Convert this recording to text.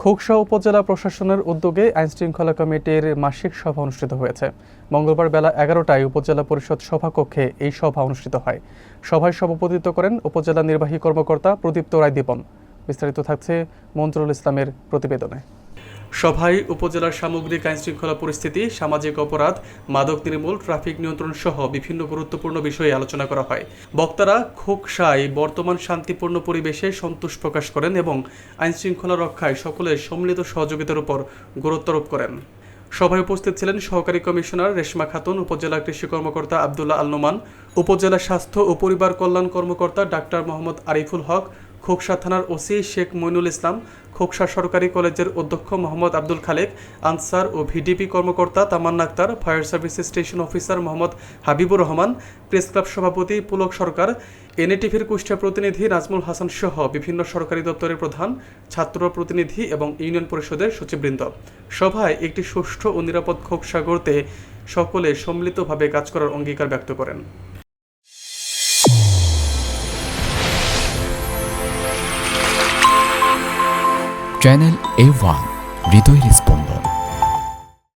খোকসা উপজেলা প্রশাসনের উদ্যোগে আইনশৃঙ্খলা কমিটির মাসিক সভা অনুষ্ঠিত হয়েছে। মঙ্গলবার বেলা 11টায় উপজেলা পরিষদ সভাকক্ষে এই সভা অনুষ্ঠিত হয়। সভায় সভাপতিত্ব করেন উপজেলা নির্বাহী কর্মকর্তা প্রদীপ্ত রায় দীপন। বিস্তারিত থাকছে মঞ্জুরুল ইসলামের প্রতিবেদনে। সভায় উপজেলার সামগ্রিক আইনশৃঙ্খলা পরিস্থিতি, সামাজিক অপরাধ, মাদক নির্মূল, ট্রাফিক নিয়ন্ত্রণ সহ বিভিন্ন গুরুত্বপূর্ণ বিষয়ে আলোচনা করা হয়। বক্তারা খোকসায় বর্তমান শান্তিপূর্ণ পরিবেশে সন্তোষ প্রকাশ করেন এবং আইনশৃঙ্খলা রক্ষায় সকলের সম্মিলিত সহযোগিতার উপর গুরুত্বারোপ করেন। সভায় উপস্থিত ছিলেন সহকারী কমিশনার রেশমা খাতুন, উপজেলা কৃষি কর্মকর্তা আব্দুল্লাহ আল নোমান, উপজেলা স্বাস্থ্য ও পরিবার কল্যাণ কর্মকর্তা ডাক্তার মোহাম্মদ আরিফুল হক, খোকসা থানার ওসি শেখ মইনুল ইসলাম, খোকসা সরকারি কলেজের অধ্যক্ষ মোহাম্মদ আব্দুল খালেক, আনসার ও ভিডিপি কর্মকর্তা Tamanna Akter, fire service station officer Mohammad Habibur Rahman, press club সভাপতি পুলক সরকার, এনএটিভির কুষ্টিয়া প্রতিনিধি নাজমুল হাসান সহ বিভিন্ন সরকারি দপ্তরের প্রধান, ছাত্র প্রতিনিধি এবং ইউনিয়ন পরিষদের সচিববৃন্দ। সভায় একটি সুষ্ঠু ও নিরাপদ খোকসা গড়তে সকলে সম্মিলিতভাবে কাজ করার অঙ্গীকার ব্যক্ত করেন। চ্যানেল A1 হৃদয়ের স্পন্দন।